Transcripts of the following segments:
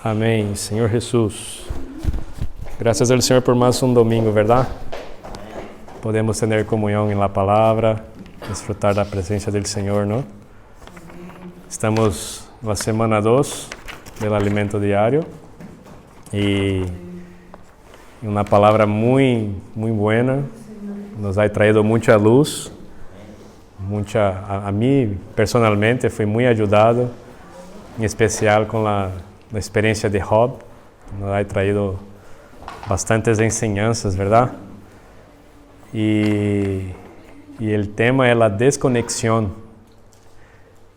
Amém. Senhor Jesus, graças ao Senhor por mais um domingo, ¿verdad? Podemos ter comunhão em la palavra, disfrutar da presença do Senhor, ¿no? Estamos na semana 2 do alimento diário e uma palavra muito buena, nos ha traído muita luz, a mim personalmente fui muito ajudado, em especial com a experiência de Job, nos ha traído bastantes enseñanzas, ¿verdad? Y el tema es la desconexión.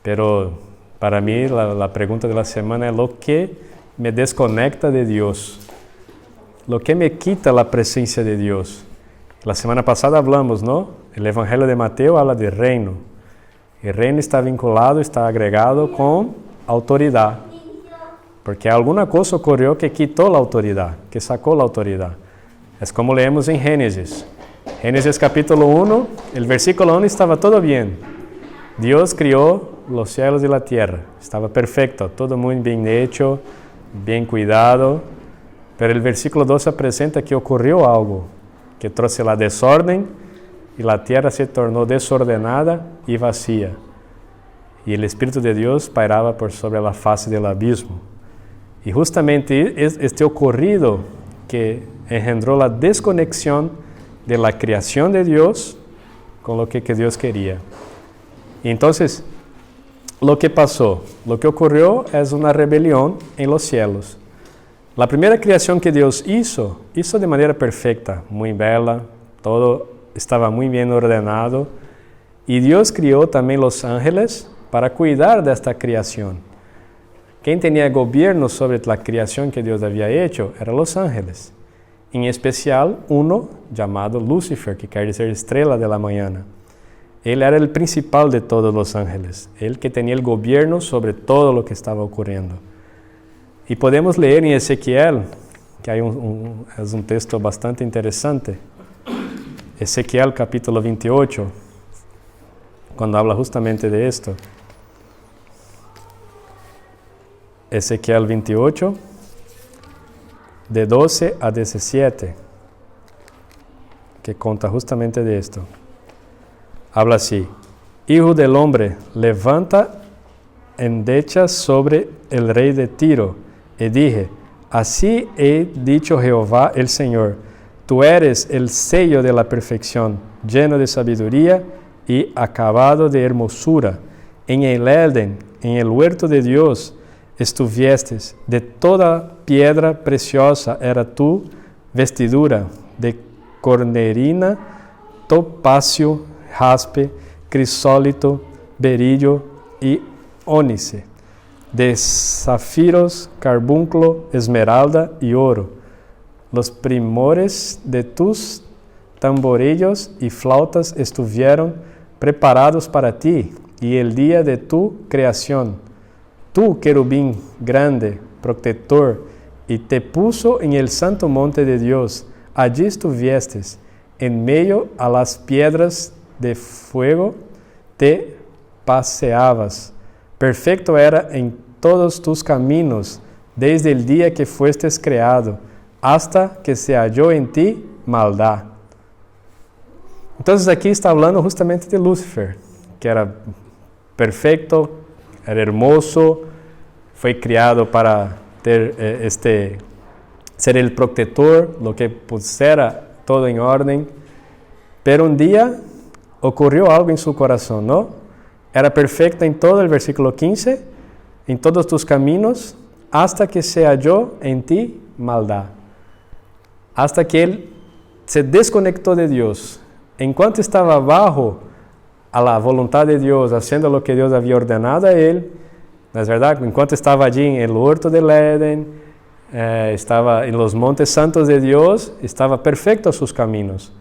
Pero para mí la pregunta de la semana es lo que me desconecta de Dios, lo que me quita la presencia de Dios. La semana pasada hablamos, ¿no? El Evangelio de Mateo habla de reino. El reino está vinculado, está agregado con autoridad. Porque alguma coisa ocorreu que quitou a autoridade, que sacou a autoridade. É como leemos em Gênesis. Gênesis capítulo 1, o versículo 1 estava todo bem. Deus criou os céus e a terra. Estava perfeito, todo muito bem hecho, bem cuidado. Pero o versículo 2 apresenta que ocorreu algo que trouxe a desordem e a terra se tornou desordenada e vazia. E o Espírito de Deus pairava por sobre a face do abismo. E justamente este ocorrido que engendrou a desconexión de la creación de Dios con lo que Dios quería. Y entonces, lo que pasó, lo que ocurrió es una rebelión en los cielos. La primera creación que Dios hizo de manera perfecta, muy bella, todo estaba muy bien ordenado. Y Dios crió también los ángeles para cuidar de esta creación. Quem tinha governo sobre a criação que Deus havia hecho eram os ángeles. Em especial, um chamado Lúcifer, que quer dizer estrela de la mañana. Ele era o principal de todos os ángeles. Ele que tinha o governo sobre todo o que estava ocorrendo. E podemos ler em Ezequiel, que é um texto bastante interessante. Ezequiel capítulo 28, quando habla justamente de esto. Ezequiel 28, de 12 a 17, que conta justamente de esto. Habla así: Hijo del hombre, levanta endechas sobre el rey de Tiro, y dije, así he dicho Jehová el Señor, tú eres el sello de la perfección, lleno de sabiduría y acabado de hermosura. En el Edén, en el huerto de Dios, estuviestes, de toda piedra preciosa era tu vestidura, de cornerina, topacio, jaspe, crisólito, berillo y ónice, de zafiros, carbunclo, esmeralda y oro. Los primores de tus tamborillos y flautas estuvieron preparados para ti, y el día de tu creación. Tú, querubín grande, protector, y te puso en el santo monte de Dios. Allí estuviste, en medio a las piedras de fuego, te paseabas. Perfecto era en todos tus caminos, desde el día que fuestes creado, hasta que se halló en ti maldad. Entonces aquí está hablando justamente de Lúcifer, que era perfecto, era hermoso, fue criado para ser el protector, lo que pusiera todo en orden. Pero un día ocurrió algo en su corazón, ¿no? Era perfecto en todo el versículo 15, en todos tus caminos, hasta que se halló en ti maldad. Hasta que él se desconectó de Dios. En cuanto estaba bajo a la voluntad de Dios, haciendo lo que Dios había ordenado a él, ¿no es verdad? Enquanto estava allí en el huerto del Edén, estava en los montes santos de Dios, estava perfecto sus caminos.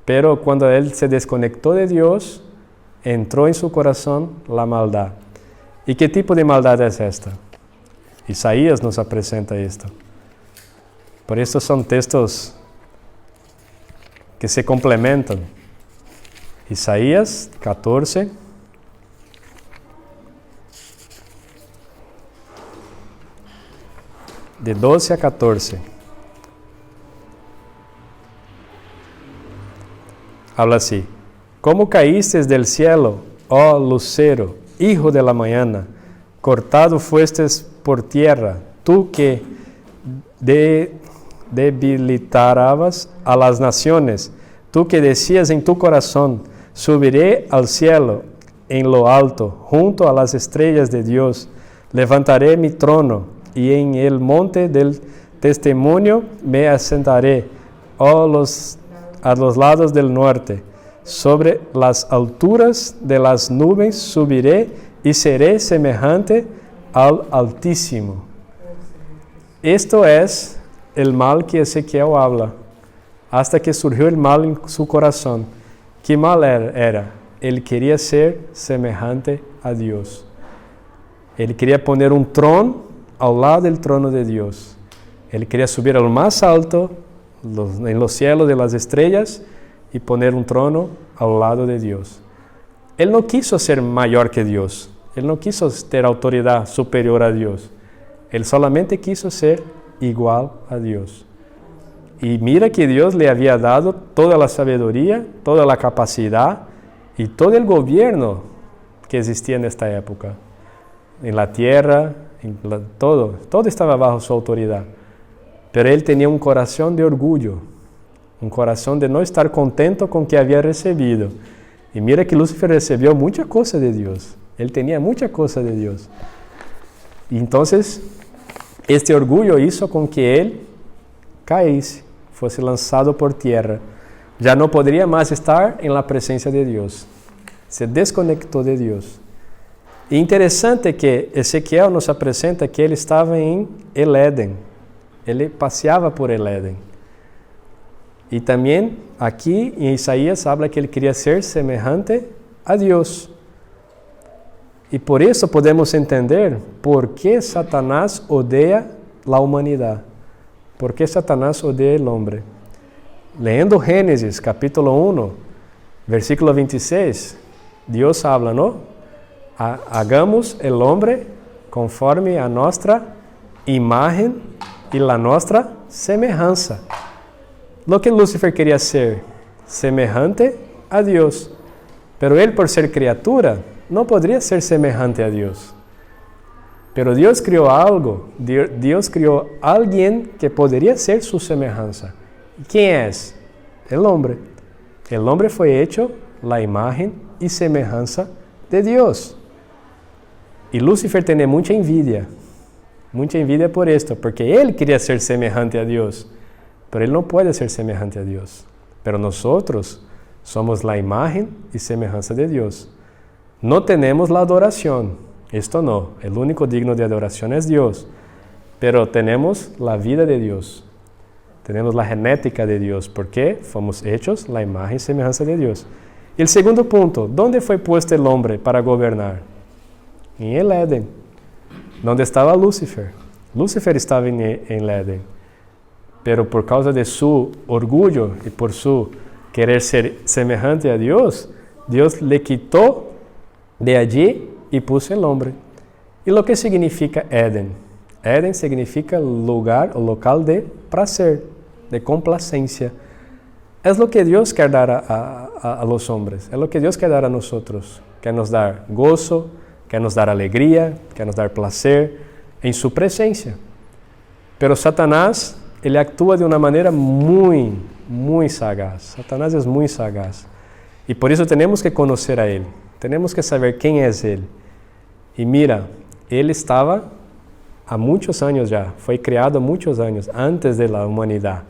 Pero cuando él se desconectó de Dios, entró en su corazón la maldad. ¿Y qué tipo de maldad es esta? Isaías nos presenta esto. Por eso son textos que se complementan. Isaías 14, de 12 a 14. Habla así: ¿Cómo caíste del cielo, oh lucero, hijo de la mañana? Cortado fuestes por tierra, tú que debilitarabas a las naciones, tú que decías en tu corazón: subiré al cielo en lo alto, junto a las estrellas de Dios. Levantaré mi trono y en el monte del testimonio me asentaré, a los lados del norte. Sobre las alturas de las nubes subiré y seré semejante al Altísimo. Esto es el mal que Ezequiel habla, hasta que surgió el mal en su corazón. ¿Qué mal era? Él quería ser semejante a Dios. Él quería poner un trono al lado del trono de Dios. Él quería subir a lo más alto, en los cielos de las estrellas, y poner un trono al lado de Dios. Él no quiso ser mayor que Dios. Él no quiso tener autoridad superior a Dios. Él solamente quiso ser igual a Dios. Y mira que Dios le había dado toda la sabiduría, toda la capacidad y todo el gobierno que existía en esta época. En la tierra, todo estaba bajo su autoridad. Pero él tenía un corazón de orgullo, un corazón de no estar contento con que había recibido. Y mira que Lucifer recibió mucha cosa de Dios. Él tenía mucha cosa de Dios. Y entonces, este orgullo hizo con que él caísse, fuese lanzado por tierra. Ya no podría más estar en la presencia de Dios. Se desconectó de Dios. Interesante que Ezequiel nos apresenta que ele estava em el Éden. Ele passeava por el Éden. E também aqui em Isaías habla que ele queria ser semejante a Deus. E por isso podemos entender por que Satanás odeia a humanidade. Por que Satanás odeia o homem. Lendo Gênesis capítulo 1, versículo 26, Deus habla, ¿no? Hagamos el hombre conforme a nuestra imagen y la nuestra semejanza. Lo que Lucifer quería ser, semejante a Dios. Pero él, por ser criatura, no podría ser semejante a Dios. Pero Dios creó algo, Dios creó a alguien que podría ser su semejanza. ¿Quién es? El hombre. El hombre fue hecho la imagen y semejanza de Dios. Y Lucifer tenía mucha envidia por esto, porque él quería ser semejante a Dios, pero él no puede ser semejante a Dios. Pero nosotros somos la imagen y semejanza de Dios. No tenemos la adoración, esto no, el único digno de adoración es Dios, pero tenemos la vida de Dios, tenemos la genética de Dios, porque fuimos hechos la imagen y semejanza de Dios. Y el segundo punto, ¿dónde fue puesto el hombre para gobernar? En el Éden, donde estaba Lucifer. Lucifer estaba en el Éden, pero por causa de su orgullo y por su querer ser semejante a Dios, Dios le quitó de allí y puso el hombre. ¿Y lo que significa Éden? Éden significa lugar o local de placer, de complacencia. Es lo que Dios quiere dar a los hombres, es lo que Dios quiere dar a nosotros, que nos dar gozo, quer nos dar alegria, quer nos dar placer em sua presença. Pero Satanás, ele atua de uma maneira muito sagaz. Satanás é muito sagaz. E por isso temos que conhecer a ele. Temos que saber quem é ele. E mira, ele estava há muitos anos já. Foi criado há muitos anos, antes da humanidade.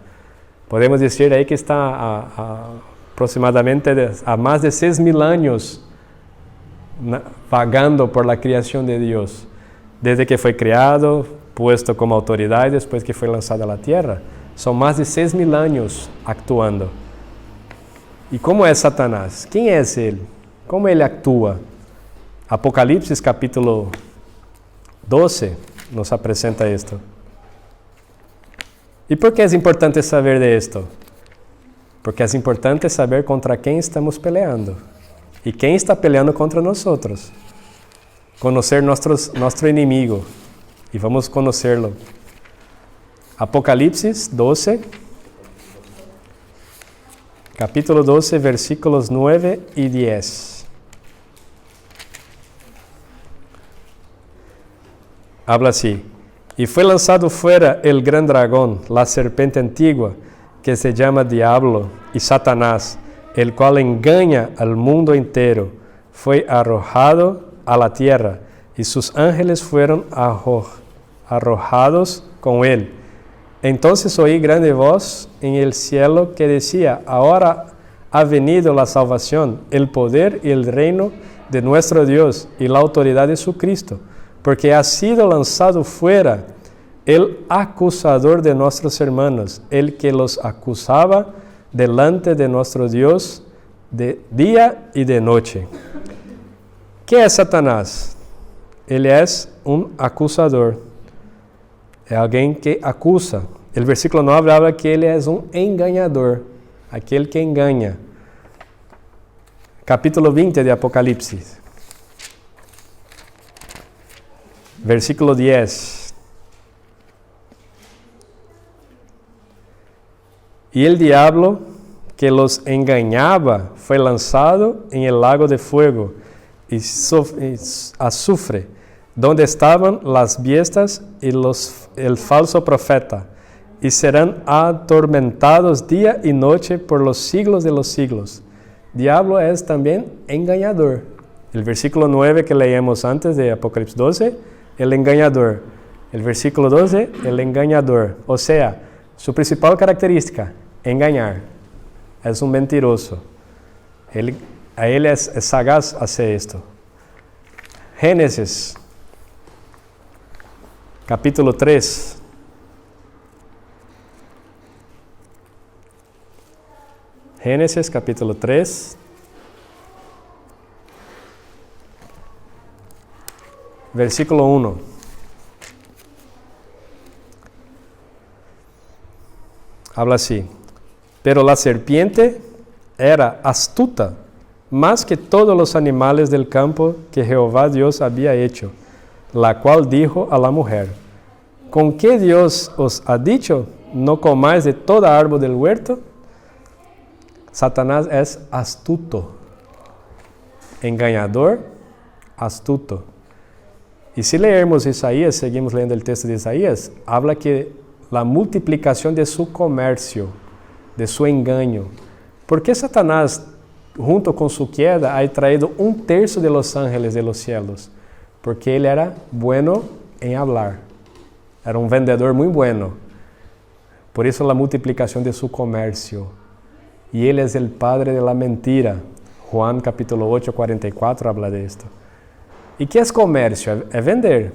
Podemos dizer aí que está aproximadamente há mais de 6.000 anos vagando por la criação de Deus, desde que foi criado, puesto como autoridade, depois que foi lançado à terra. São mais de 6.000 anos actuando. E como é Satanás? Quem é ele? Como ele atua? Apocalipse capítulo 12 nos apresenta isto. E por que é importante saber de isto? Porque é importante saber contra quem estamos peleando. E quem está peleando contra nós? Conhecer nosso inimigo. E vamos conhecê-lo. Apocalipsis 12, capítulo 12, versículos 9 y 10. Habla así: y fue lanzado fuera el gran dragón, la serpiente antigua, que se llama Diablo y Satanás, el cual engaña al mundo entero. Fue arrojado a la tierra, y sus ángeles fueron arrojados con él. Entonces oí grande voz en el cielo que decía: ahora ha venido la salvación, el poder y el reino de nuestro Dios y la autoridad de su Cristo, porque ha sido lanzado fuera el acusador de nuestros hermanos, el que los acusaba delante de nuestro Dios de día y de noche. ¿Qué es Satanás? Él es un acusador, es alguien que acusa. El versículo 9 habla que él es un engañador, aquel que engaña. Capítulo 20 de Apocalipsis, versículo 10. Y el diablo que los engañaba fue lanzado en el lago de fuego y azufre, donde estaban las bestias y el falso profeta, y serán atormentados día y noche por los siglos de los siglos. Diablo es también engañador. El versículo 9 que leímos antes de Apocalipsis 12, el engañador. El versículo 12, el engañador. O sea, su principal característica: engañar. Es un mentiroso. Él es sagaz hacer esto. Génesis, capítulo 3. Génesis, capítulo 3. Versículo 1. Habla así: pero la serpiente era astuta más que todos los animales del campo que Jehová Dios había hecho, la cual dijo a la mujer: ¿con qué Dios os ha dicho, no comáis de toda árbol del huerto? Satanás es astuto, engañador, astuto. Y si leemos Isaías, seguimos leyendo el texto de Isaías, habla que la multiplicación de su comercio, de su engaño. ¿Por qué Satanás, junto con su queda, ha traído 1/3 de los ángeles de los cielos? Porque él era bueno en hablar. Era un vendedor muy bueno. Por eso la multiplicación de su comercio. Y él es el padre de la mentira. Juan capítulo 8, 44 habla de esto. ¿Y qué es comercio? Es vender.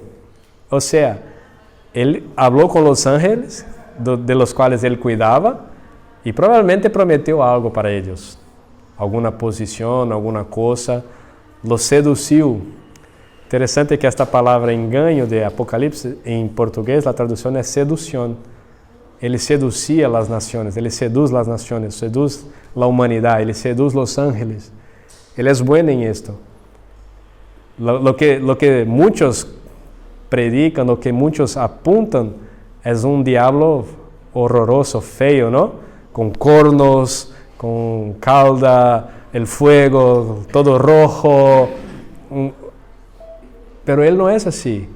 O sea, él habló con los ángeles, de los cuales él cuidaba, y probablemente prometió algo para ellos. Alguna posición, alguna cosa. Los sedució. Interesante que esta palabra engaño de Apocalipsis, en portugués la traducción es seducción. Él seducía las naciones, él seduce las naciones, seduce la humanidad, él seduce los ángeles. Él es bueno en esto. Lo que muchos predican, lo que muchos apuntan, es un diablo horroroso, feo, ¿no? Con cornos, con cauda, el fuego, todo rojo. Pero él no es así.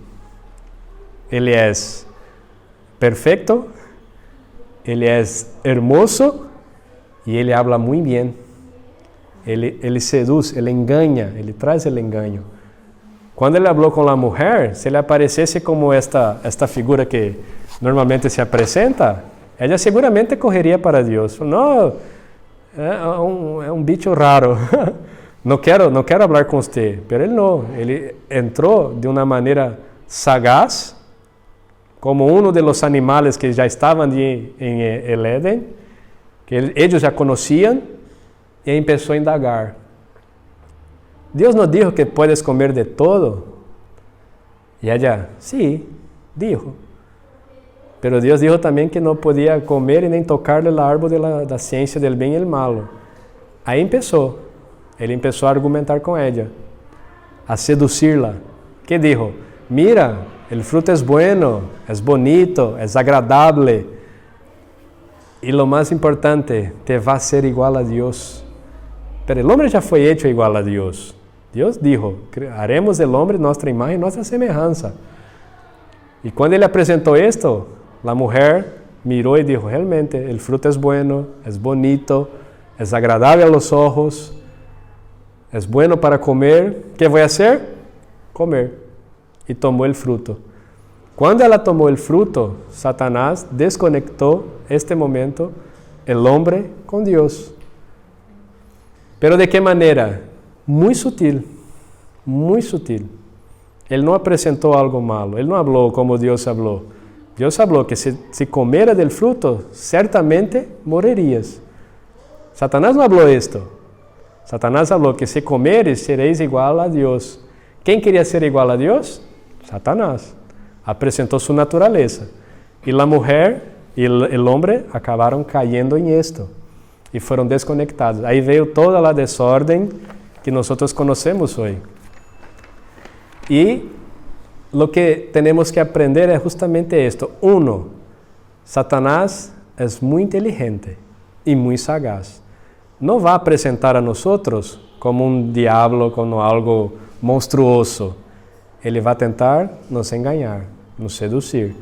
Él es perfecto, él es hermoso y él habla muy bien. Él seduce, él engaña, él trae el engaño. Cuando él habló con la mujer, se le apareciese como esta figura que normalmente se presenta, ella seguramente correría para Dios. No, es un bicho raro. No quiero hablar con usted. Pero él no, él entró de una manera sagaz, como uno de los animales que ya estaban en el Edén, que ellos ya conocían, y empezó a indagar. Dios no dijo que puedes comer de todo. Y ella, sí, dijo. Pero Dios dijo también que no podía comer y ni tocarle el árbol de la ciencia del bien y el malo. Ahí empezó. Él empezó a argumentar con ella, a seducirla. ¿Qué dijo? Mira, el fruto es bueno, es bonito, es agradable. Y lo más importante, te va a ser igual a Dios. Pero el hombre ya fue hecho igual a Dios. Dios dijo, haremos del hombre nuestra imagen, nuestra semejanza. Y cuando Él le presentó esto, la mujer miró y dijo, realmente el fruto es bueno, es bonito, es agradable a los ojos, es bueno para comer. ¿Qué voy a hacer? Comer. Y tomó el fruto. Cuando ella tomó el fruto, Satanás desconectó este momento, el hombre con Dios. ¿Pero de qué manera? Muy sutil, muy sutil. Él no presentó algo malo, Él no habló como Dios habló. Dios habló que si comiera del fruto, certamente morirías. Satanás no habló esto. Satanás habló que si comeres, seréis igual a Dios. ¿Quién quería ser igual a Dios? Satanás. Apresentou sua natureza. E a mulher e o homem acabaram caindo em esto. E foram desconectados. Aí veio toda a desordem que nós conhecemos hoje. E o que temos que aprender é justamente esto. Uno, Satanás é muito inteligente e muito sagaz. Não vai apresentar a nós como um diabo, como algo monstruoso. Ele vai tentar nos enganar, nos seduzir.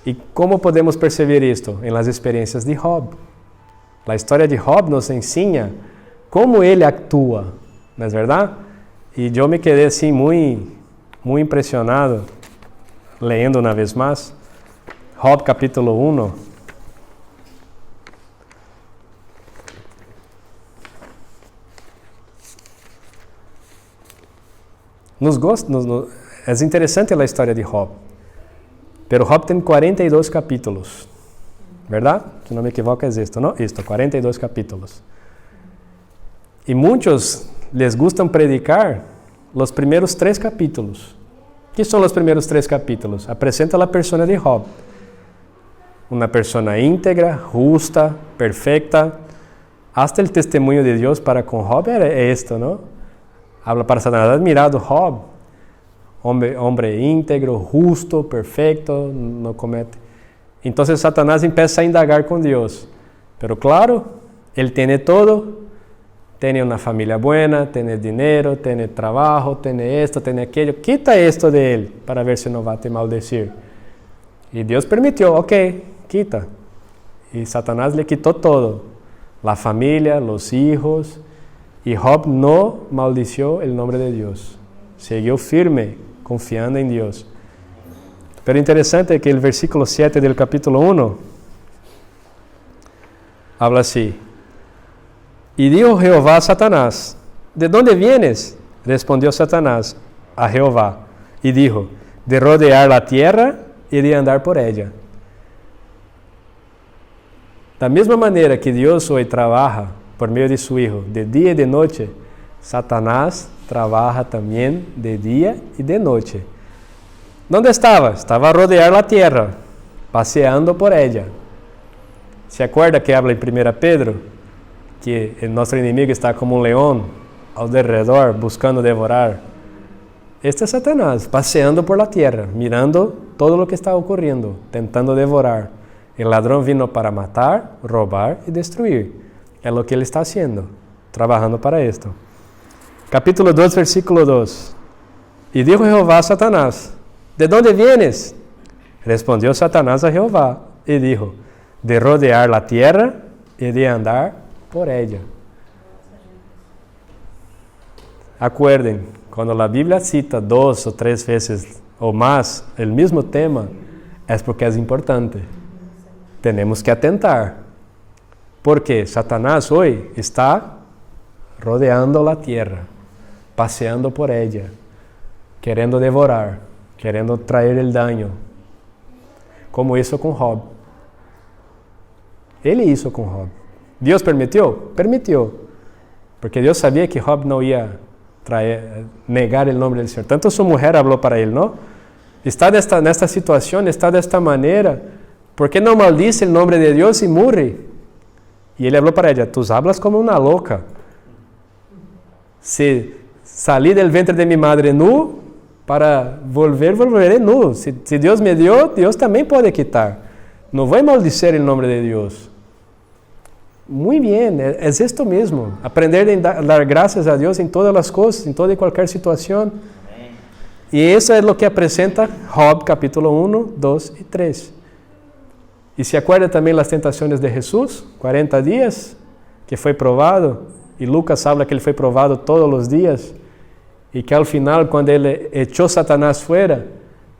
E como podemos perceber isto? Em las experiências de Job. A história de Job nos ensina como ele atua, não é verdade? E eu me quedei assim muito impressionado, lendo uma vez mais, Job capítulo 1. É interessante a história de Job. Pero Job tem 42 capítulos. ¿Verdad? Se não me equivoco é isto, não? Isto, 42 capítulos. E muitos les gustam predicar os primeiros 3 capítulos. O que são os primeiros 3 capítulos? Apresenta a persona de Job. Uma persona íntegra, justa, perfecta. Hasta o testemunho de Deus para com Job é isto, não? Habla para Satanás, has mirado Job, hombre íntegro, justo, perfecto, no comete. Entonces Satanás empieza a indagar con Dios. Pero claro, él tiene todo, tiene una familia buena, tiene dinero, tiene trabajo, tiene esto, tiene aquello. Quita esto de él para ver si no va a te maldecir. Y Dios permitió, ok, quita. Y Satanás le quitó todo, la familia, los hijos. Y Job no maldició el nombre de Dios. Siguió firme, confiando en Dios. Pero interesante que el versículo 7 del capítulo 1 habla así. Y dijo Jehová a Satanás, ¿de dónde vienes? Respondió Satanás a Jehová y dijo, de rodear la tierra y de andar por ella. Da mesma maneira que Deus hoje trabalha por meio de su Hijo de dia e de noite, Satanás trabalha também de dia e de noite. ¿Dónde estava? Estava a rodear a terra, passeando por ella. ¿Se acuerda que habla em 1 Pedro? Que o nosso inimigo está como um leão ao derredor, buscando devorar. Este é Satanás, passeando por la terra, mirando todo o que está ocorrendo, tentando devorar. El ladrão vino para matar, roubar e destruir. É o que ele está haciendo, trabajando para esto. Capítulo 2, versículo 2. E dijo Jehová a Satanás, ¿de dónde vienes? Respondió Satanás a Jehová e dijo, de rodear la tierra e de andar por ella. Acuerden, quando a Bíblia cita 2 ou 3 vezes ou mais o mesmo tema, é porque é importante. Temos que atentar. Porque Satanás hoje está rodeando a terra, passeando por ella, querendo devorar, querendo trazer o dano. Como isso com Job. Ele hizo com Job. Deus permitiu? Permitiu. Porque Deus sabia que Job não ia negar o nome do Senhor. Tanto sua mulher falou para ele, não? Está nesta situação, está desta maneira. ¿Por qué no maldice el nombre de Dios y muere? Y él habló para ella, tú hablas como una loca. Si salí del vientre de mi madre nu, para volveré nu. Si Dios me dio, Dios también puede quitar. No voy a maldicer el nombre de Dios. Muy bien, es esto mismo. Aprender a dar gracias a Dios en todas las cosas, en toda y cualquier situación. Y eso es lo que presenta Job capítulo 1, 2 y 3. Y se acuerda también las tentaciones de Jesús, 40 días, que fue probado. Y Lucas habla que él fue probado todos los días. Y que al final, cuando él echó Satanás fuera,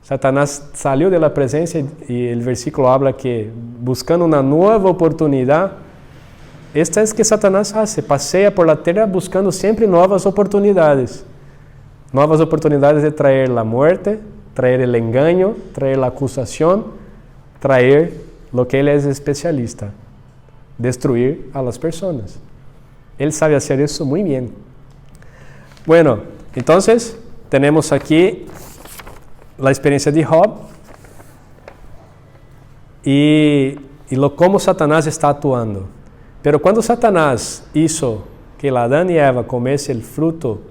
Satanás salió de la presencia y el versículo habla que buscando una nueva oportunidad, esta es que Satanás hace, pasea por la tierra buscando siempre nuevas oportunidades de traer la muerte, traer el engaño, traer la acusación, traer lo que él es especialista, destruir a las personas. Él sabe hacer eso muy bien. Bueno, entonces tenemos aquí la experiencia de Job y cómo Satanás está actuando. Pero cuando Satanás hizo que Adán y Eva comiesen el fruto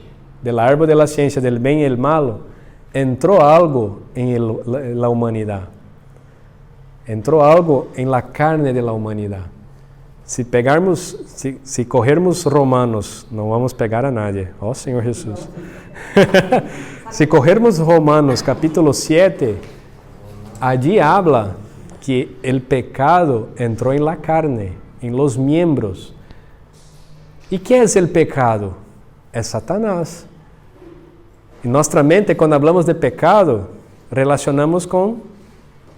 del árbol de la ciencia del bien y el malo, entró algo en la humanidad. Entró algo en la carne de la humanidad. Si cogermos Romanos, no vamos a pegar a nadie. Oh, Señor Jesús. Si cogermos Romanos capítulo 7, allí habla que el pecado entró en la carne, en los miembros. ¿Y qué es el pecado? Es Satanás. En nuestra mente, cuando hablamos de pecado, relacionamos con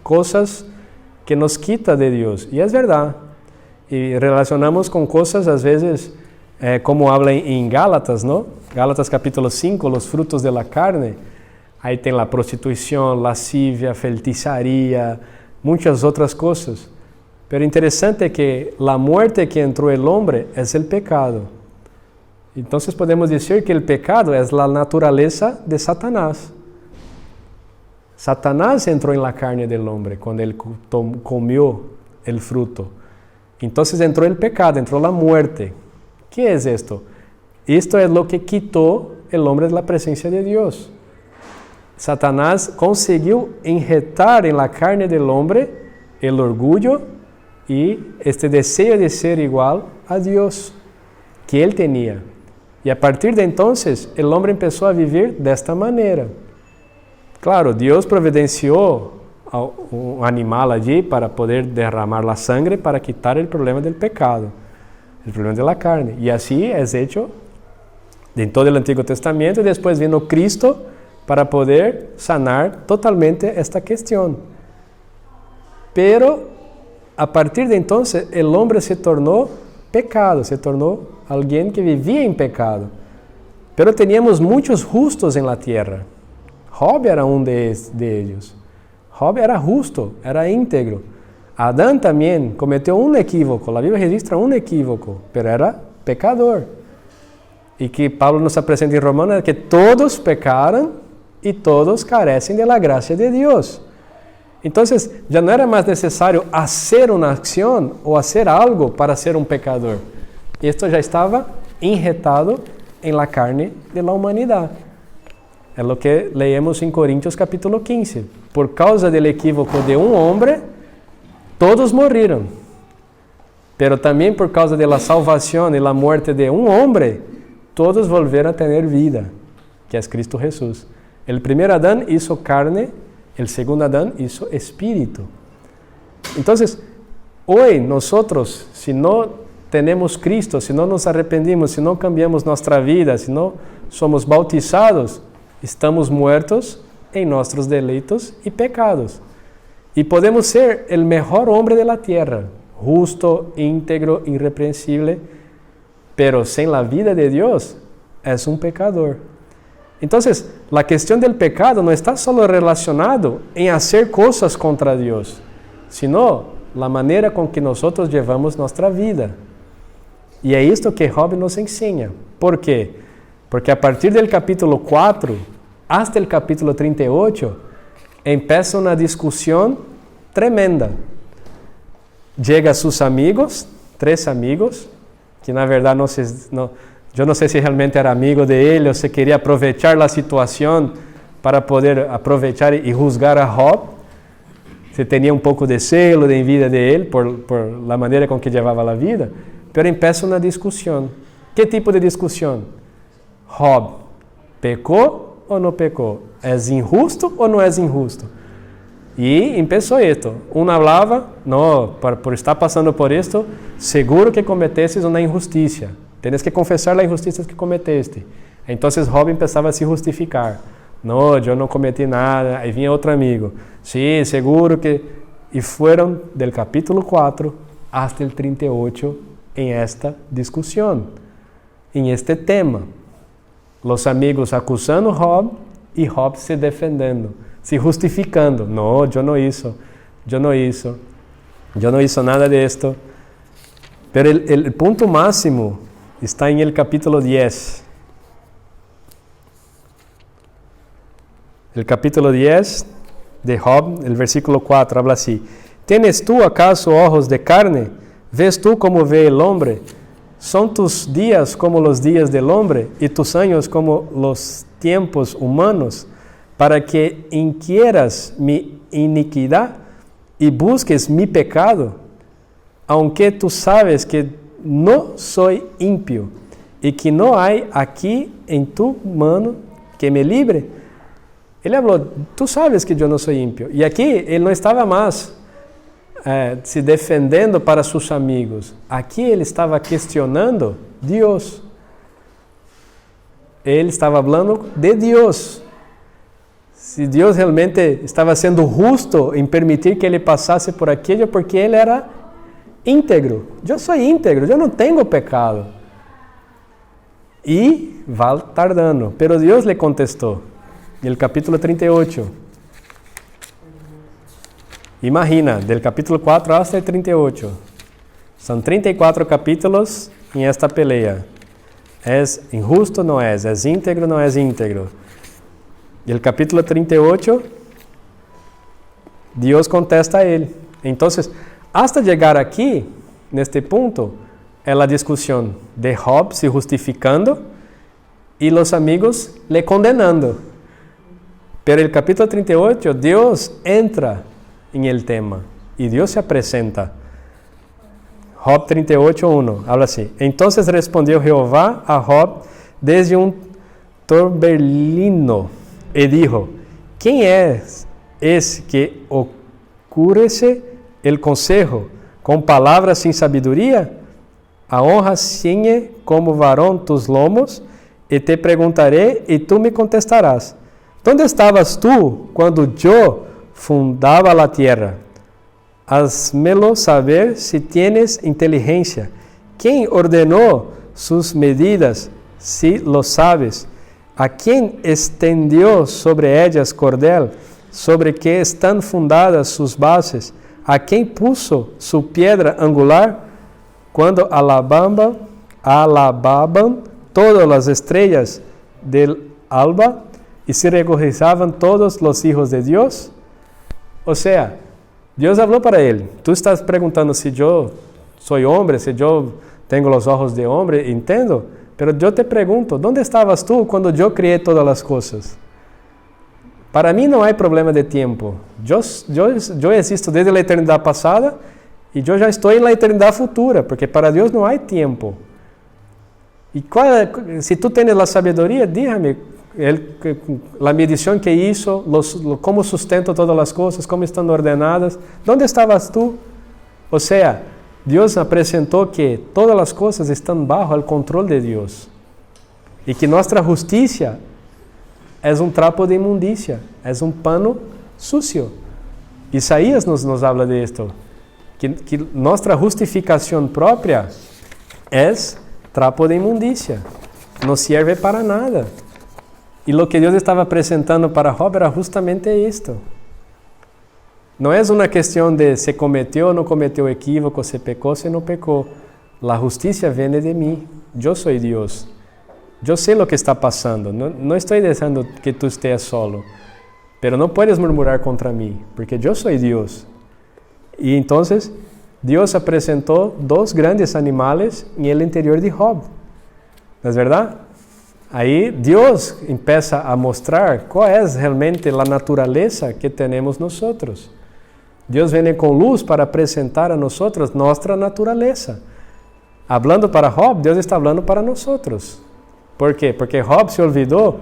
cosas que nos quita de Dios. Y es verdad. Y relacionamos con cosas, a veces, como habla en Gálatas, ¿no? Gálatas capítulo 5, los frutos de la carne. Ahí tem la prostitución, lascivia, feitiçaria, muchas otras cosas. Pero interesante es que la muerte que entró el hombre es el pecado. Entonces podemos decir que el pecado es la naturaleza de Satanás. Satanás entró en la carne del hombre cuando él comió el fruto. Entonces entró el pecado, entró la muerte. ¿Qué es esto? Esto es lo que quitó el hombre de la presencia de Dios. Satanás consiguió injetar en la carne del hombre el orgullo y este deseo de ser igual a Dios que él tenía. Y a partir de entonces, el hombre empezó a vivir de esta manera. Claro, Dios providenció un animal allí para poder derramar la sangre para quitar el problema del pecado, el problema de la carne. Y así es hecho en todo el Antiguo Testamento, y después vino Cristo para poder sanar totalmente esta cuestión. Pero a partir de entonces el hombre se tornó pecado, se tornó alguien que vivía en pecado. Pero teníamos muchos justos en la tierra. Job era uno de ellos. Job era justo, era íntegro. Adán también cometió un equívoco, la Biblia registra un equívoco, pero era pecador. Y que Pablo nos presenta en Romanos que todos pecaron y todos carecen de la gracia de Dios. Entonces, ya no era más necesario hacer una acción o hacer algo para ser un pecador. Esto ya estaba injetado en la carne de la humanidad. Es lo que leemos en Corintios capítulo 15. Por causa del equívoco de un hombre, todos murieron. Pero también por causa de la salvación y la muerte de un hombre, todos volvieron a tener vida, que es Cristo Jesús. El primer Adán hizo carne, el segundo Adán hizo espíritu. Entonces, hoy nosotros, si no tenemos Cristo, si no nos arrependimos, si no cambiamos nuestra vida, si no somos bautizados, estamos muertos en nuestros delitos y pecados. Y podemos ser el mejor hombre de la tierra, justo, íntegro, irreprensible, pero sin la vida de Dios es un pecador. Entonces, la cuestión del pecado no está solo relacionado en hacer cosas contra Dios, sino la manera con que nosotros llevamos nuestra vida. Y es esto que Job nos enseña. ¿Por qué? Porque a partir del capítulo 4 hasta el capítulo 38 empieza una discusión tremenda. Llega a sus amigos, 3 amigos, que na verdad yo no sé si realmente era amigo de él o se quería aprovechar la situación para poder aprovechar y juzgar a Job. Se tenía un poco de celo, de envidia de él por la manera con que llevaba la vida. Pero empieza una discusión. ¿Qué tipo de discusión? Job, ¿pecó o no pecó? ¿Es injusto o no es injusto? Y empezó esto. Uno hablaba, no, por estar pasando por esto, seguro que cometestes una injusticia. Tienes que confesar la injusticia que cometeste. Entonces Job empezaba a se justificar. No, yo no cometí nada. Ahí vinha otro amigo. Sí, seguro que... Y fueron del capítulo 4 hasta el 38 en esta discusión, en este tema. Los amigos acusando a Job y Job se defendendo, se justificando. No, yo no hizo nada de esto. Pero el punto máximo está en el capítulo 10. El capítulo 10 de Job, el versículo 4, habla así. ¿Tienes tú acaso ojos de carne? ¿Ves tú cómo ve el hombre? ¿Son tus días como los días del hombre y tus años como los tiempos humanos? Para que inquieras mi iniquidad y busques mi pecado, aunque tú sabes que no soy impío y que no hay aquí en tu mano que me libre. Ele falou, tú sabes que yo no soy impío. Y aquí él no estaba más se defendendo para sus amigos. Aquí ele estava questionando Deus. Ele estava falando de Deus. Se Deus realmente estava sendo justo em permitir que ele passasse por aquilo, porque ele era íntegro. Eu sou íntegro, eu não tenho pecado. E va tardando, pero Deus lhe contestou. No capítulo 38. Imagina, del capítulo 4 hasta el 38. São 34 capítulos em esta pelea. ¿Es injusto? No es. ¿Es íntegro? No es íntegro. Y el capítulo 38, Dios contesta a él. Entonces, hasta llegar aquí, neste punto, é a discussão de Job se justificando e los amigos le condenando. Pero el capítulo 38, Dios entra en el tema y Dios se presenta. Job 38:1, habla así. Entonces respondió Jehová a Job desde un torbellino y dijo, ¿quién es ese que ocurrece el consejo con palabras sin sabiduría? A honra ciñe como varón tus lomos y te preguntaré y tú me contestarás. ¿Dónde estabas tú cuando yo fundaba la tierra? Házmelo saber si tienes inteligencia. ¿Quién ordenó sus medidas, si lo sabes? ¿A quién extendió sobre ellas cordel? ¿Sobre qué están fundadas sus bases? ¿A quién puso su piedra angular? Cuando alababan todas las estrellas del alba y se regocijaban todos los hijos de Dios. O sea, Dios habló para él. Tú estás preguntando si yo soy hombre, si yo tengo los ojos de hombre, entiendo. Pero yo te pregunto, ¿dónde estabas tú cuando yo creé todas las cosas? Para mí no hay problema de tiempo. Yo existo desde la eternidad pasada y yo ya estoy en la eternidad futura, porque para Dios no hay tiempo. Y si tú tienes la sabiduría, dígame la medición que hizo, cómo sustento todas las cosas, cómo están ordenadas. ¿Dónde estabas tú? O sea, Dios apresentó que todas las cosas están bajo el control de Dios y que nuestra justicia es un trapo de inmundicia, es un pano sucio. Isaías nos habla de esto, que nuestra justificación propia es trapo de inmundicia, no sirve para nada. Y lo que Dios estaba presentando para Job era justamente esto. No es una cuestión de se cometió o no cometió equívoco, se pecó o se no pecó. La justicia viene de mí. Yo soy Dios. Yo sé lo que está pasando. No estoy diciendo que tú estés solo. Pero no puedes murmurar contra mí, porque yo soy Dios. Y entonces Dios presentó dos grandes animales en el interior de Job. ¿No es verdad? Aí Deus empieza a mostrar qual é realmente a natureza que temos nós. Deus vem com luz para apresentar a nós nossa natureza. Hablando para Job, Deus está falando para nós. ¿Por quê? Porque Job se olvidou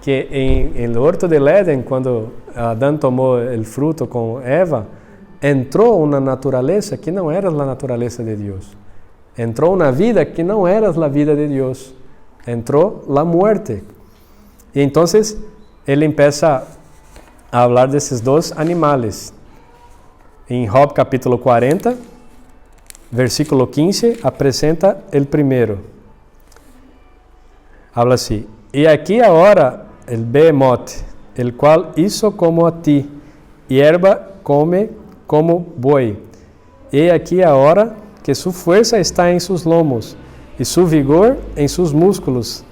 que em o horto del Éden, quando Adão tomou o fruto com Eva, entrou uma natureza que não era a natureza de Deus. Entrou uma vida que não era a vida de Deus. Entrou a muerte. E então ele começa a falar desses dois animais. Em Job capítulo 40, versículo 15, apresenta o primeiro. Habla assim: E aqui agora el behemoth, el cual hizo como a ti, hierba come como boi. E aqui agora que su fuerza está en sus lomos, y su vigor en sus músculos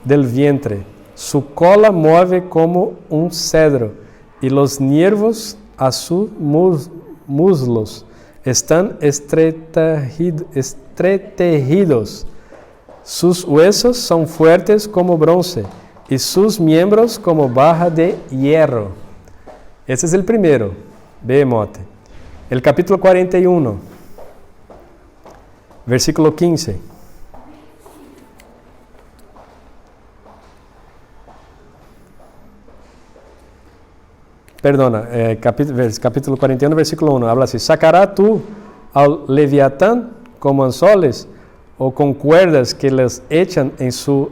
del vientre. Su cola mueve como un cedro, y los nervios a sus muslos están estretejidos. Sus huesos son fuertes como bronce, y sus miembros como barra de hierro. Ese es el primero, Behemoth. El capítulo 41, versículo 15. Perdona, capítulo 41, versículo 1, habla así: ¿Sacará tú al leviatán como anzoles, o con cuerdas que les echan en su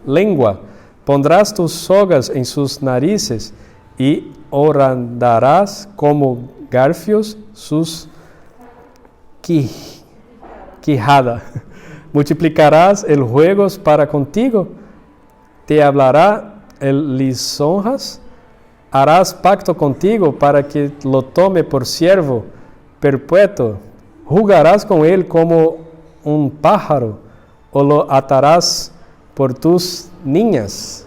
lengua? Pondrás tus sogas en sus narices, y horandarás como garfios sus quijada. Multiplicarás el juegos para contigo, te hablará el lisonjas. Harás pacto contigo para que lo tome por siervo perpetuo. Jugarás con él como un pájaro, o lo atarás por tus niñas.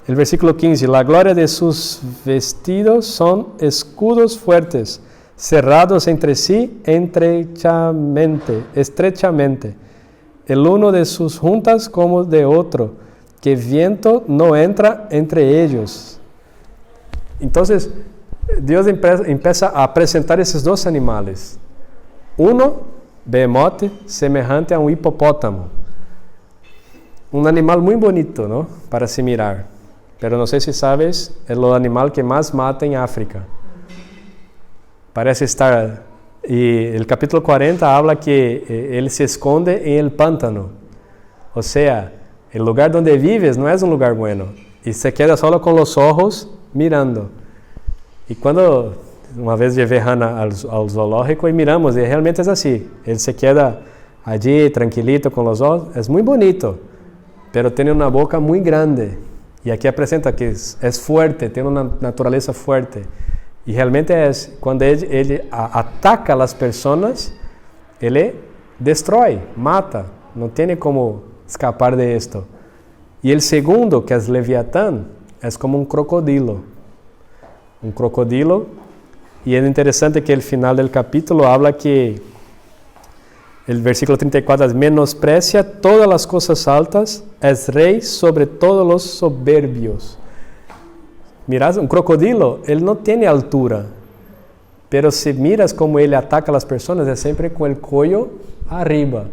El versículo 15. La gloria de sus vestidos son escudos fuertes, cerrados entre sí estrechamente. El uno de sus juntas como de otro, que viento no entra entre ellos. Entonces, Dios empieza a presentar esses dois animales. Uno, behemoth, semejante a um hipopótamo. Um animal muito bonito, ¿no? Para se mirar. Pero não sei se sabes, é o animal que mais mata em África. Parece estar... E o capítulo 40 habla que ele se esconde em el pântano. Ou seja, o lugar onde vives não é um lugar bueno. E se queda só com os ojos mirando. E quando uma vez levei Hannah ao zoológico e miramos, e realmente é assim. Ele se queda allí tranquilito com os olhos, é muito bonito, pero tem uma boca muito grande. E aqui apresenta que é forte, tem uma natureza forte. E realmente é, quando ele ataca as pessoas, ele destrói, mata, não tem como escapar de esto. E o segundo, que é Leviatán, é como um crocodilo. Um crocodilo, e é interessante que o final do capítulo habla que o versículo 34 menosprecia todas as coisas altas, es rei sobre todos os soberbios. Miras, um crocodilo, ele não tem altura, pero se miras como ele ataca as pessoas, é sempre com o cuello arriba.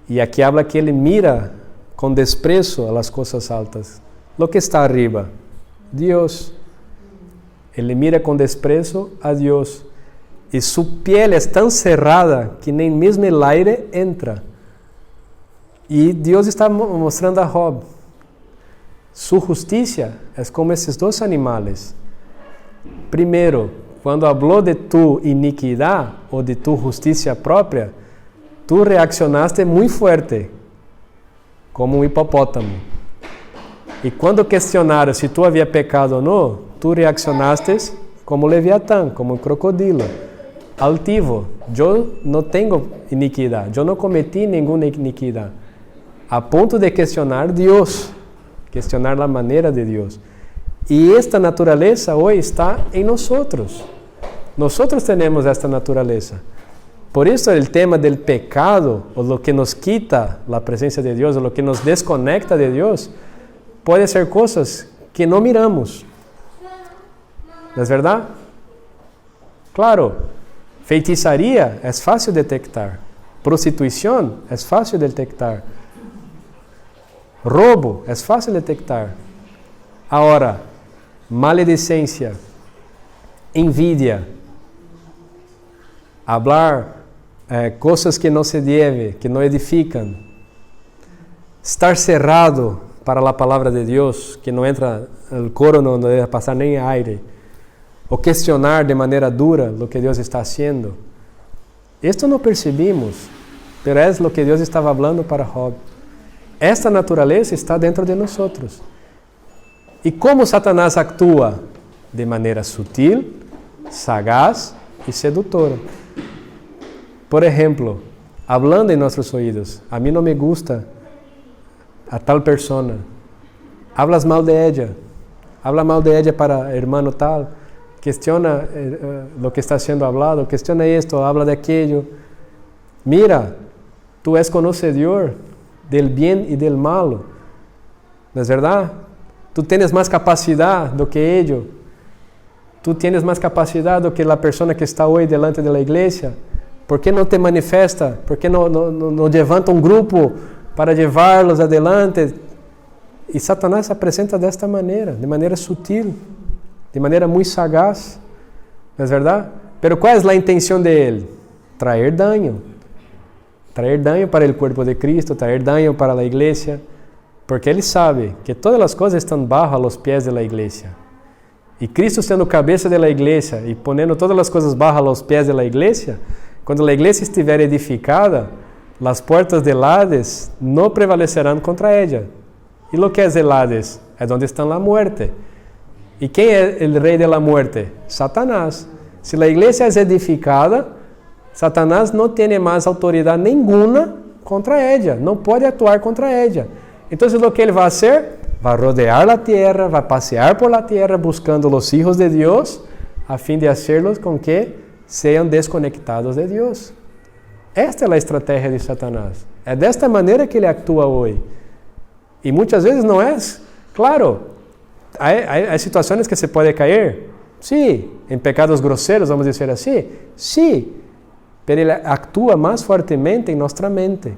E aqui habla que ele mira com desprezo as coisas altas. Lo que está arriba, Deus. Ele mira com desprezo a Deus. E sua piel é tão cerrada que nem mesmo o aire entra. E Deus está mostrando a Job. Sua justiça é como esses dois animais. Primeiro, quando falou de tu iniquidade ou de tu justiça própria, tu reaccionaste muito forte, como um hipopótamo. E quando questionaram se tu havia pecado ou não, tu reaccionaste como Leviatán, como um crocodilo, altivo. Eu não tenho iniquidade, eu não cometi nenhuma iniquidade. A ponto de questionar Deus, questionar a maneira de Deus. E esta natureza hoje está em nós. Nós temos esta natureza. Por isso o tema del pecado, o lo que nos quita a presença de Deus, o lo que nos desconecta de Deus, pode ser coisas que não miramos. Não é verdade? Claro, feitiçaria é fácil detectar. Prostituição é fácil detectar. Roubo é fácil detectar. Agora, maledicência, envidia, hablar coisas que não se deve, que não edificam, estar cerrado para a palavra de Deus, que não entra, o coro não deve passar nem aire, ou questionar de maneira dura o que Deus está haciendo. Esto não percebimos, pero é o que Deus estava falando para Job. Esta natureza está dentro de nós. E como Satanás atua? De maneira sutil, sagaz e sedutora. Por exemplo, hablando em nossos ouvidos, a mim não me gusta a tal persona. Hablas mal de ella. Habla mal de ella para hermano tal. Questiona lo que está sendo hablado. Questiona esto, habla de aquello. Mira, tu és conhecedor del bien e del malo. ¿No es verdad? Tu tienes mais capacidade do que ello. Tu tienes mais capacidade do que a pessoa que está hoje delante da igreja. ¿Por que não te manifesta? ¿Por que não levanta grupo para levá-los adelante? E Satanás se apresenta desta maneira, de maneira sutil, de maneira muito sagaz. ¿No es verdad? Pero qual é a intenção de ele? Traer daño. Traer daño para o corpo de Cristo, traer daño para a igreja, porque ele sabe que todas as coisas estão bajo a los pies de la igreja. E Cristo sendo cabeça de la igreja e ponendo todas as coisas bajo a los pies de la igreja, quando a igreja estiver edificada, as portas del Hades não prevalecerão contra ella. E lo que é el Hades? É onde está a muerte. E quem é o rei de la muerte? Satanás. Se a igreja é edificada, Satanás não tem mais autoridade nenhuma contra ella. Não pode atuar contra ella. Então, o que ele vai fazer? Vai rodear a terra, vai passear por la terra buscando os hijos de Deus, a fim de hacerlos com que sejam desconectados de Deus. Esta é a estratégia de Satanás. É desta maneira que ele atua hoje. E muitas vezes não é. Claro, há situações que se pode cair. Sim, em pecados grosseiros, vamos dizer assim. Sim, mas ele atua mais fortemente em nossa mente.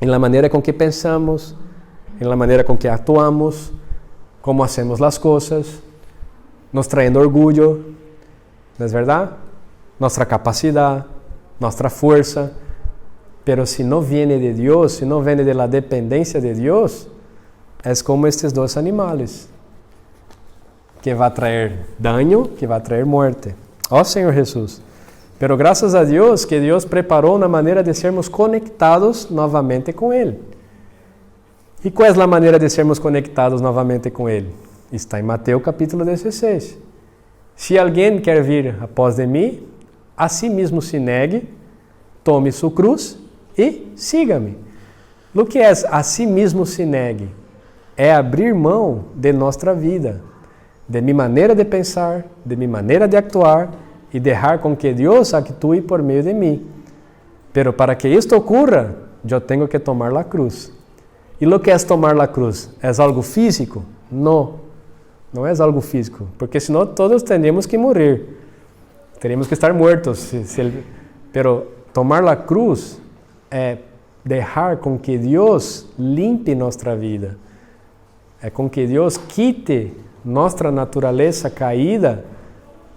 Em la maneira com que pensamos, em la maneira com que actuamos, como hacemos as coisas, nos trayendo orgulho. ¿No es verdad? Nuestra capacidad, nuestra fuerza. Pero si no viene de Dios, si no viene de la dependencia de Dios, es como estos dos animales, que va a traer daño, que va a traer muerte. Oh Señor Jesús. Pero graças a Deus que Deus preparou uma maneira de sermos conectados novamente com Ele. E qual é a maneira de sermos conectados novamente com Ele? Está em Mateus capítulo 16. Se alguém quer vir após de mim, a si mesmo se negue, tome sua cruz e siga-me. O que é a si mesmo se negue? É abrir mão de nossa vida, de minha maneira de pensar, de minha maneira de actuar e deixar com que Deus actue por meio de mim. Pero para que isto ocorra, eu tenho que tomar a cruz. E o que é tomar a cruz? É algo físico? Não. Não é algo físico, porque senão todos teríamos que morrer. Teríamos que estar mortos. Pero tomar a cruz é deixar com que Deus limpe nossa vida. É com que Deus quite nossa natureza caída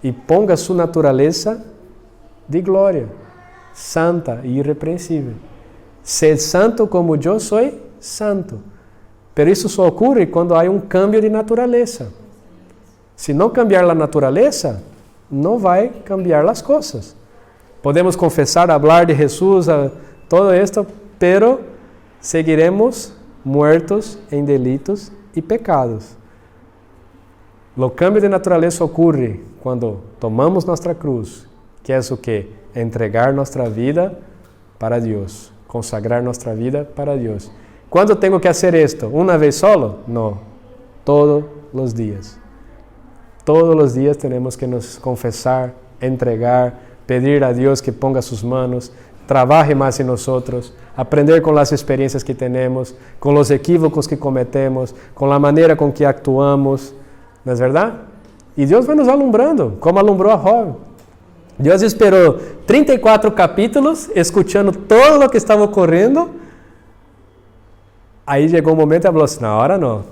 e ponga sua natureza de glória, santa e irrepreensível. Ser santo como eu sou santo. Pero isso só ocorre quando há cambio de natureza. Se não cambiar a natureza, não vai cambiar as coisas. Podemos confessar, falar de Jesus, todo esto, pero seguiremos muertos em delitos e pecados. O cambio de natureza ocorre quando tomamos nossa cruz, que é o que? Entregar nossa vida para Deus, consagrar nossa vida para Deus. Quando tenho que fazer isto? Uma vez solo? Não, todos os dias. Todos os dias temos que nos confessar, entregar, pedir a Dios que ponga sus manos, trabaje más en nosotros, aprender con las experiencias que tenemos, con los equívocos que cometemos, con la manera con que actuamos, ¿no es verdad? Y Dios va nos alumbrando, como alumbró a Job. Dios esperou 34 capítulos, escutando todo o que estava ocorrendo. Aí chegou um momento e falou assim, não,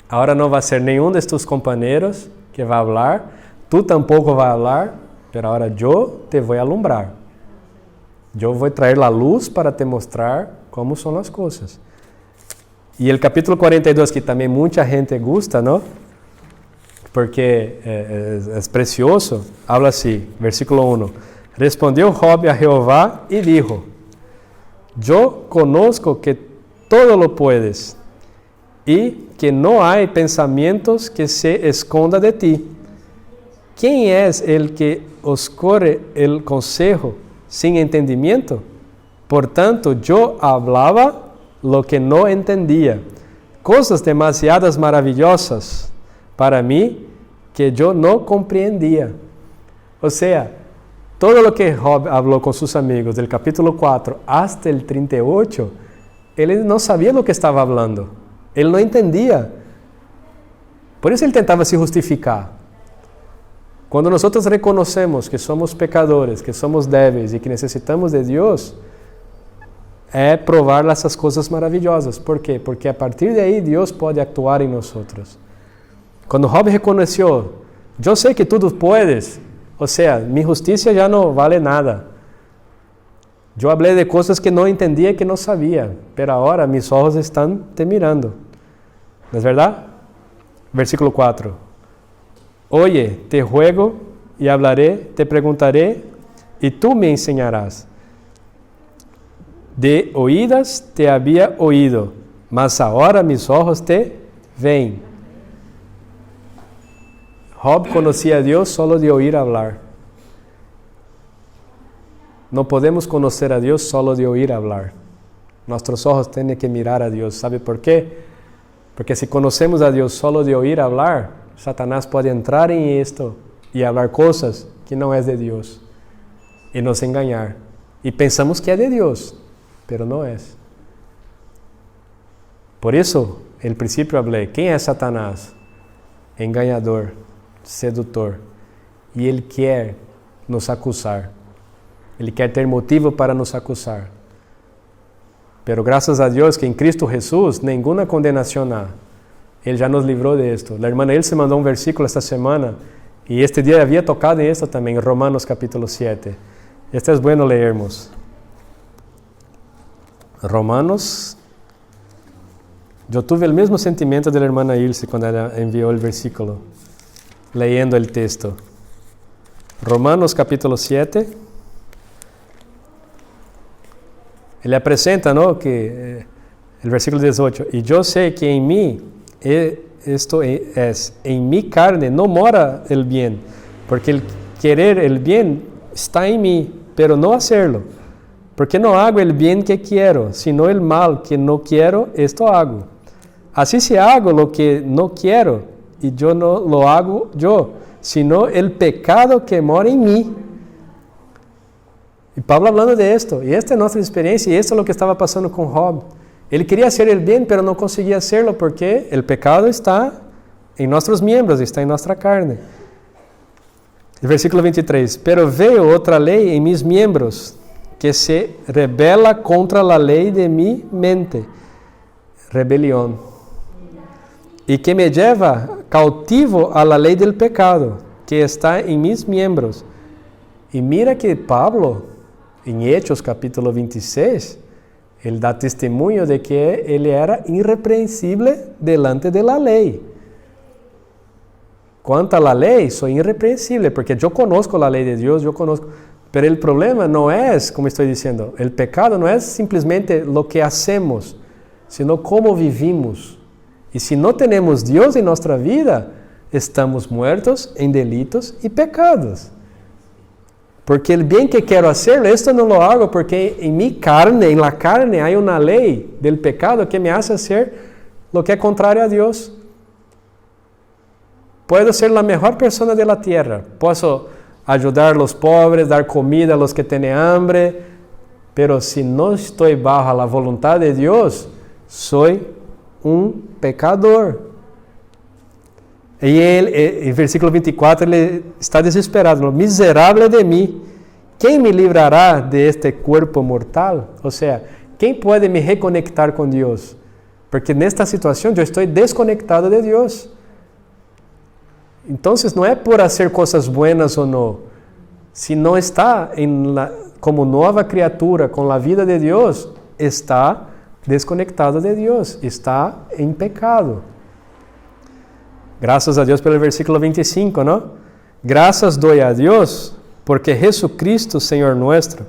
agora não vai ser nenhum de tus companheiros que vai falar, tu tampouco vai falar, pero agora eu te vou alumbrar. Eu vou trazer a luz para te mostrar como são as coisas. E o capítulo 42, que também muita gente gosta, não? Porque é precioso, habla assim, versículo 1. Respondeu Job a Jeová e dijo, eu conozco que todo lo puedes e que não há pensamentos que se esconda de ti. Quem és el que oscure el consejo sin entendimiento? Portanto, eu hablava lo que não entendia, coisas demasiadas maravillosas para mim que eu não compreendia. Ou seja, todo o que Job falou com seus amigos, do capítulo 4 até o 38, ele não sabia do que estava falando. Ele não entendia. Por isso ele tentava se justificar. Quando nós reconhecemos que somos pecadores, que somos débeis e que necessitamos de Deus, é provar essas coisas maravilhosas. Por quê? Porque a partir de aí Deus pode actuar em nós. Quando Job reconheceu, eu sei que tudo puedes, ou seja, minha justiça já não vale nada. Eu falei de coisas que não entendia, que não sabia, pero agora mis olhos estão te mirando. ¿No es verdad? Versículo 4. Oye, te ruego y hablaré, te preguntaré y tú me enseñarás. De oídas te había oído, mas ahora mis ojos te ven. Job conocía a Dios solo de oír hablar. No podemos conocer a Dios solo de oír hablar. Nuestros ojos tienen que mirar a Dios. ¿Sabe por qué? Porque si conocemos a Dios solo de oír hablar, Satanás puede entrar en esto y hablar cosas que no es de Dios y nos engañar. Y pensamos que es de Dios, pero no es. Por eso, el principio hablé, ¿quién es Satanás? Engañador, sedutor. Y él quiere nos acusar. Ele quer ter motivo para nos acusar. Pero graças a Deus que em Cristo Jesus nenhuma condenação há. Ele já nos livrou de esto. A irmã Ilse mandou um versículo esta semana e este dia havia tocado em esto também, em Romanos capítulo 7. Este é bueno leermos. Romanos. Eu tive o mesmo sentimento da irmã Ilse quando ela enviou o versículo, leyendo o texto. Romanos capítulo 7. Ele apresenta, ¿no? Que el versículo 18, y yo sé que en mí, esto es, en mi carne no mora el bien, porque el querer el bien está en mí, pero no hacerlo, porque no hago el bien que quiero, sino el mal que no quiero, esto hago. Así si hago lo que no quiero, y yo no lo hago yo, sino el pecado que mora en mí. E Pablo falando de esto, e esta é nossa experiência, e esto é o que estava passando com Job. Ele queria hacer el bien, pero não conseguia hacerlo, porque o pecado está em nossos membros, está em nossa carne. Versículo 23, pero veo outra lei em mis miembros, que se rebela contra la lei de mi mente, rebelión, e que me lleva cautivo a la lei del pecado, que está em mis miembros. E mira que Pablo, em Hechos capítulo 26, ele dá testemunho de que ele era irrepreensível delante da lei. Quanto à lei, sou irrepreensível, porque eu conosco a lei de Deus, eu conosco. Mas o problema não é, como estou dizendo, o pecado não é simplesmente o que hacemos, sino como vivimos. E se não temos Deus em nossa vida, estamos muertos em delitos e pecados. Porque el bien que quiero hacer, esto no lo hago porque en mi carne, en la carne hay una ley del pecado que me hace hacer lo que es contrario a Dios. Puedo ser la mejor persona de la tierra, puedo ayudar a los pobres, dar comida a los que tienen hambre. Pero si no estoy bajo la voluntad de Dios, soy un pecador. E ele, em versículo 24, ele está desesperado. Miserável de mim, quem me livrará de este corpo mortal? Ou seja, quem pode me reconectar com Deus? Porque nesta situação eu estou desconectado de Deus. Então, não é por fazer coisas buenas ou não. Se não está como nova criatura com a vida de Deus, está desconectado de Deus, está em pecado. Graças a Deus pelo versículo 25, não? Graças doy a Deus, porque Jesucristo, Senhor nuestro,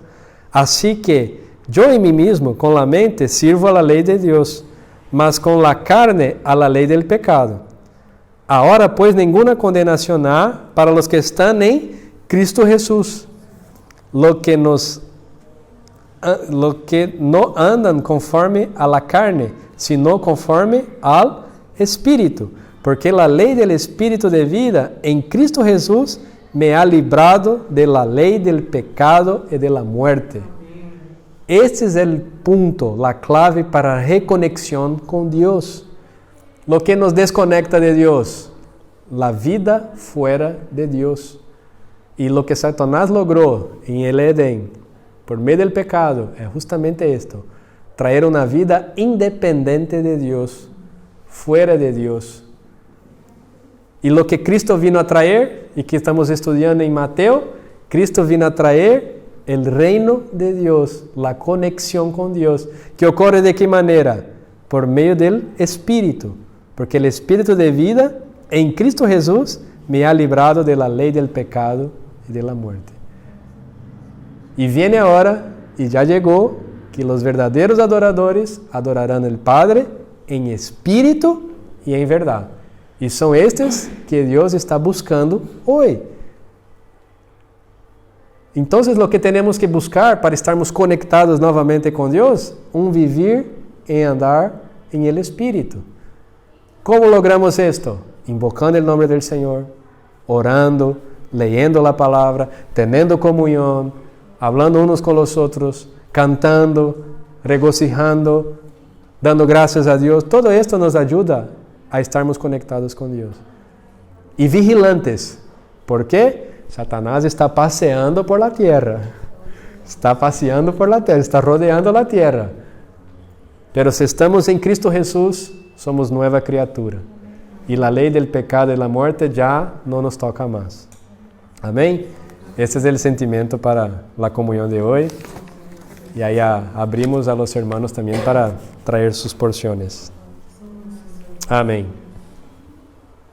assim que eu em mim mesmo, com a mente, sirvo a la lei de Deus, mas com la carne a la lei del pecado. Ahora, pues, ninguna condenación há para los que están en Cristo Jesús, lo que no andan conforme a la carne, sino conforme al Espírito. Porque la ley del Espíritu de vida en Cristo Jesús me ha librado de la ley del pecado y de la muerte. Este es el punto, la clave para reconexión con Dios. Lo que nos desconecta de Dios, la vida fuera de Dios. Y lo que Satanás logró en el Edén, por medio del pecado, es justamente esto: traer una vida independiente de Dios, fuera de Dios. E lo que Cristo vino a traer, e que estamos estudando em Mateus, Cristo vino a traer o reino de Deus, a conexão com Deus, que ocorre de que maneira? Por meio do Espírito, porque o Espírito de vida em Cristo Jesus me ha librado de la lei del pecado e de la muerte. E viene a hora, e já chegou, que os verdadeiros adoradores adorarão o Padre em espírito e em verdade. E são estes que Deus está buscando hoje. Então, o que temos que buscar para estarmos conectados novamente com Deus? Vivir e andar em el Espírito. Como logramos isto? Invocando o nome do Senhor, orando, leyendo a palavra, tendo comunhão, hablando uns com os outros, cantando, regocijando, dando graças a Deus. Todo esto nos ajuda a estarmos conectados com Deus. E vigilantes. ¿Por quê? Satanás está passeando por la tierra. Está passeando por la tierra, está rodeando la tierra. Pero se estamos em Cristo Jesus, somos nova criatura. E a lei del pecado e da morte já não nos toca mais. Amém? Este é o sentimento para a comunhão de hoje. E aí abrimos a los hermanos também para trazer suas porções. Amém.